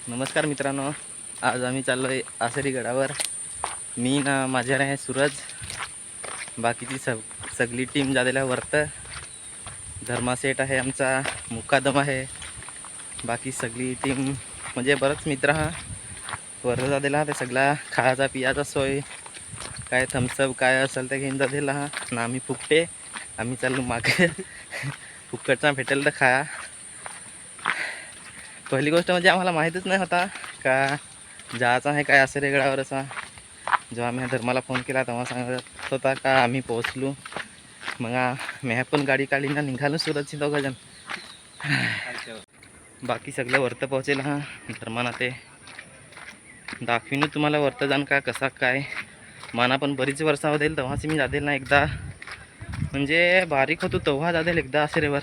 नमस्कार मित्रांनो, आज आम्ही चाललो आहे आसरी गडावर. मी ना माझ्या आहे सूरज, बाकीची सगळी टीम झालेल्या वरत. धर्मासेठ आहे आमचा, मुकादम आहे, बाकी सगळी टीम म्हणजे बरंच मित्र हा वर झालेला. ते सगळा खायचा पियाचा सोय काय थम्सअप काय असेल ते घेऊन झालेला हा ना. आम्ही फुकटे आम्ही चाललो मागे फुकटचा भेटेल तर खाया. पहिली गोष्ट म्हणजे आम्हाला माहीतच नाही होता का जायचं आहे काय आसरी गडावर. असा जेव्हा आम्ही धर्माला फोन केला तेव्हा सांगत होता का आम्ही पोहोचलो. मग मी पण गाडी काढली ना निघालो सुरतची दोघंजण. बाकी सगळं वरतं पोहोचेल हा. धर्माना ते दाखवीन तुम्हाला वरतं जाण का कसा काय. माना पण बरीच वर्षा होईल तेव्हाच मी जादेल ना एकदा, म्हणजे बारीक होतो तेव्हा जादेल एकदा आसरीवर.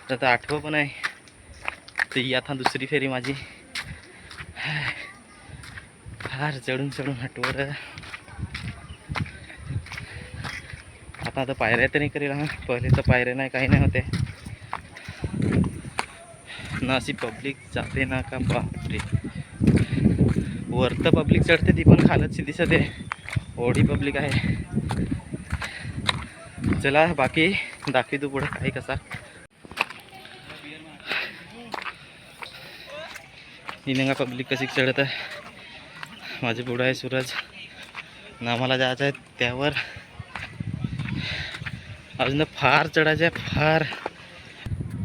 तर आठवं पण आहे तर ही आता दुसरी फेरी माझी. फार चढून चढून हटवर आता पायऱ्या तरी करेल हा. पहिले तर पायऱ्या नाही काही नाही होते ना. अशी पब्लिक जाते ना का बापरे. वर तर पब्लिक चढते ती पण खालत दिसते, एवढी पब्लिक आहे. चला बाकी दाखवी तू पुढे काही कसा. ही पब्लिक कशी चढत आहे. माझे पुढं आहे सूरज ना. आम्हाला जायचं आहे त्यावर. अजून फार चढायचं आहे, फार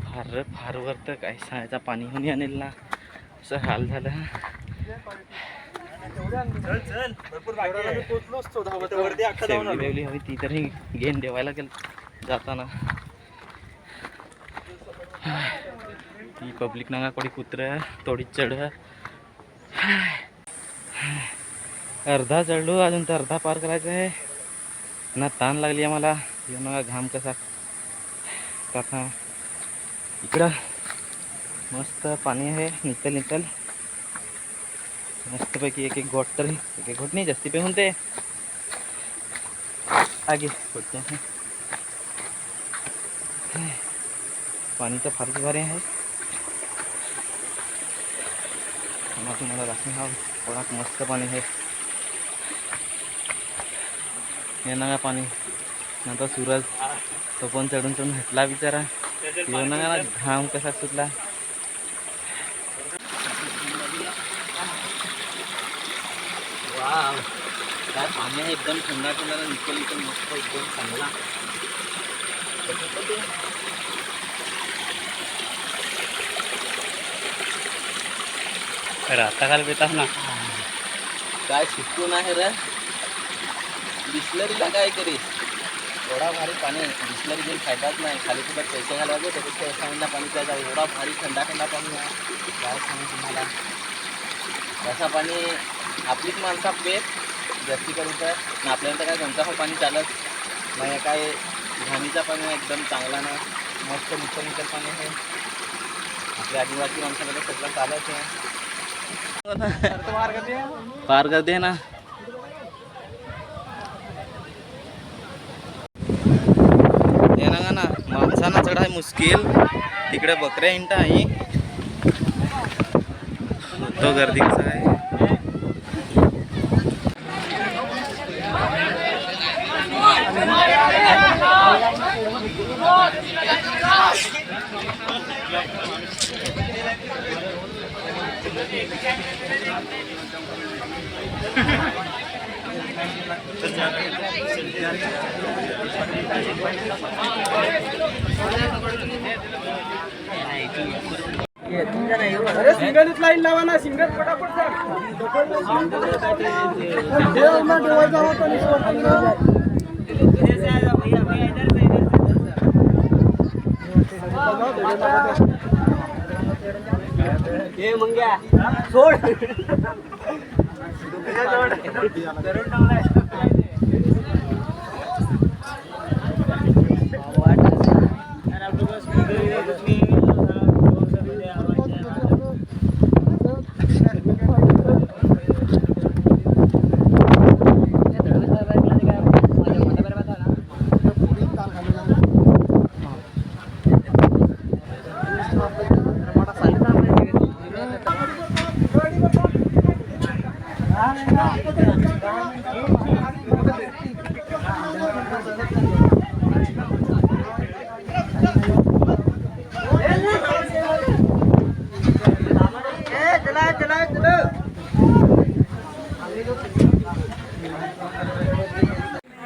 फार फार वर तर काय सांगायचा. पाणी होऊन आणेल ना असं हाल झालं. शेवली हवी ती तरी घेऊन देवायला गेलं जाताना. ती पब्लिक ना कोणी कुत्र थोडी चढ. अर्धा चढलो, अजून तर अर्धा पार करायचं आहे ना. ताण लागली आहे मला. ना घाम कसा टाका. इकडं मस्त पाणी आहे, नितल नितल मस्तपैकी. एक एक घोट तरी एक एक घोट नाही जास्ती पे होते आगे घोटते. पाणी तर फारच भारी आहे. तुम्हाला दाखवून हा थोडा मस्त पाणी आहे. येणार पाणी नंतर सूरज तो पण चढून चढून हटला बिचारा. येणार घाम कसा सुटला. वाव काय पाणी आहे, एकदम थंडा थंडा निकल निकल मस्त एकदम चांगला. आता काल बेतात ना काय सुटून आहे रे. बिस्लरीला काय करीस, एवढा भारी पाणी. बिस्लरी घेऊन फायदाच नाही, खाली कुठं पैसे घालवायचे त्यापेक्षा एखाद्या पाणी प्यायचा. एवढा भारी थंडा थंडा पाणी आहे काय सांगू तुम्हाला. असं पाणी आपलीच माणसा पेत जास्ती करून तर ना. आपल्याला तर काय कोणता पाणी चालत नाही. काय घाणीचा पाणी आहे एकदम चांगला ना. मस्त निकल निकल पाणी आहे. आपल्या आदिवासी माणसाकडे सगळं चालत आहे. पार कर दे ना. येणार ना माणसांना चढाय मुश्किल. तिकडे बकऱ्या इंटा आहे तो गर्दी कसा आहे. अरे सिंगल लाइन लावा ना. सिंगल फटाफट ये मंग्या सोड.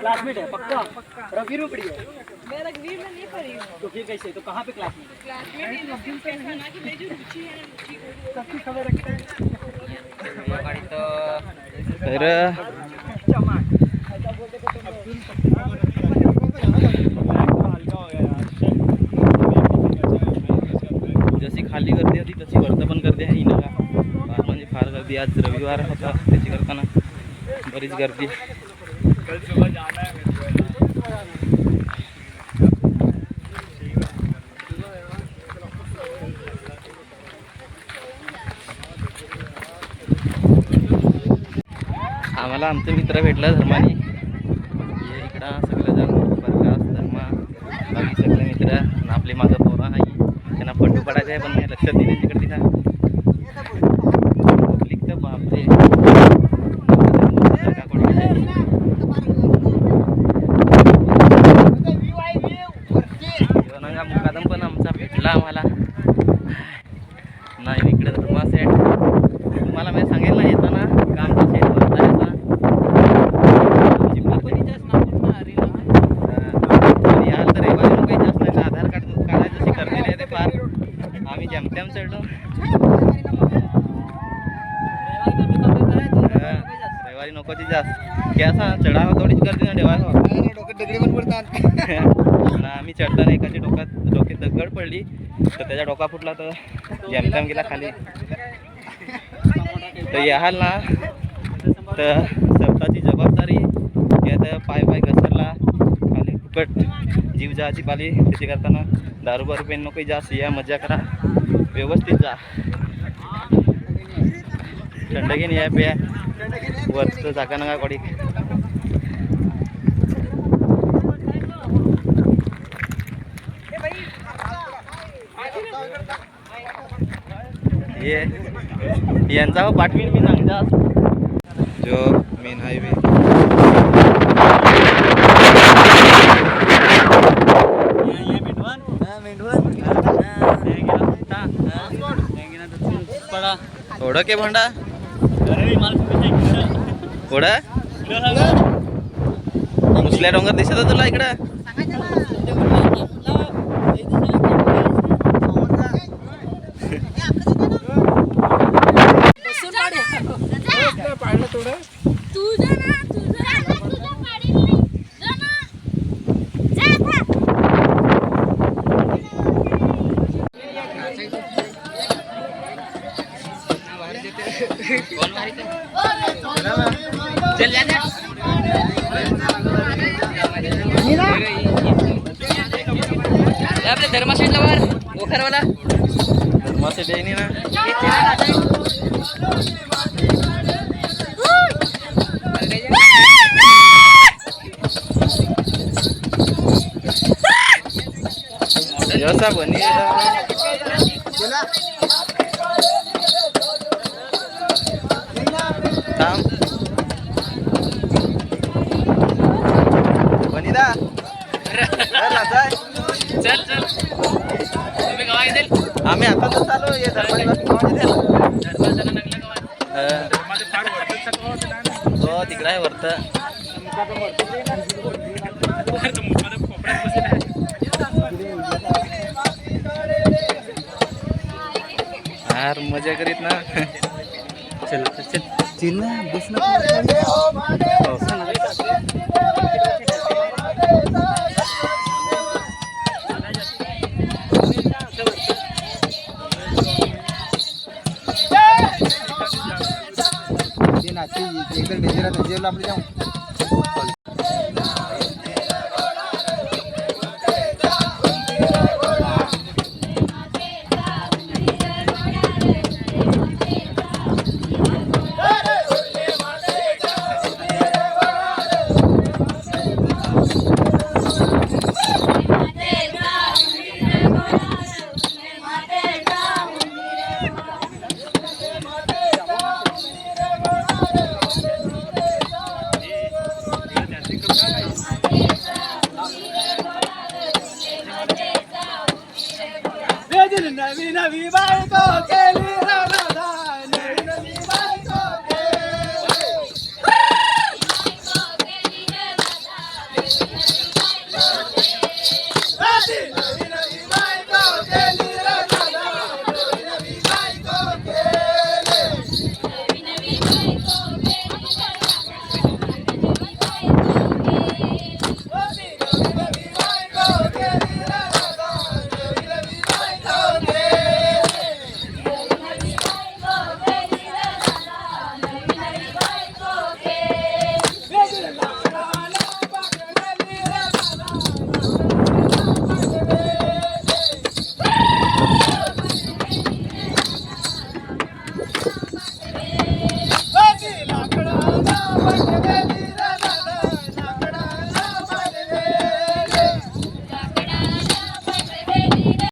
क्लासमेट है पक्का रघुवीर में पढ़ी है। मैं रघुवीर में नहीं पढ़ी हूँ। तो फिर कैसे तो कहाँ पे क्लासमेट है? क्लासमेट ही रघुवीर पे है ना कि मेरी जो रुचि है रुचि को सबकी खबर रखते हैं। जशी खाली गर्दी होती तशी वरती पण गर्दी आहे इनका फार म्हणजे फार गर्दी. आज रविवार होता त्याची करताना बरीच गर्दी. आम्हाला आमचे मित्र भेटलं धर्माने. ये इकडं सगळेजण प्रकाश धर्मा बाकी सगळे मित्र आणि आपले माझं पोरं आहे त्यांना फोटो काढायचं आहे पण मी लक्षात दिले तिकडे तिथं पब्लिक तर बापरे मुकादम पण आमचा भेटला आम्हाला. नाही इकडे धर्मा सेट तुम्हाला मी सांगेल ना येताना का आमचा सेट भरता याल तर रविवारी लोक जास्त नाही आधार कार्ड काढायचं अशी करते नाही ते फार आम्ही जमत्याम चढलो. रविवारी नकोची जास्त की असा चढावा थोडीच गर्दी ना ठेवा दगडी पण पडतात. आम्ही चढताना एकाच्या डोक्यात दगड पडली तर त्याचा डोका फुटला तर जमत्याम गेला खाली. तर याल ना तर स्वतःची जबाबदारी यात पाय घसरला खाली फुकट जीव जायची पाली त्याची करताना दारू बारू पेन नको जास्त या मजा करा व्यवस्थित जा थंड घेऊन या प्या वरचं जागा नका कोडी. ये यांचा पाठवीन मी सांगता जो मेन हायवे थोडं के भंडा थोडं मुसल्या डोंगर दिसत तुला इकडं. आपल्या धर्माशेटला वर ओखरवाला धर्माशेट आहे ना बनी बनीदा चल चल तुम्ही गावा येतील आम्ही आता तर चालू ये हो तिकडे आहे वरत यार मजा करीत ना. चल चल चिल ना बस ना. एकदम डेंजर आहे जेल आपले जाऊ.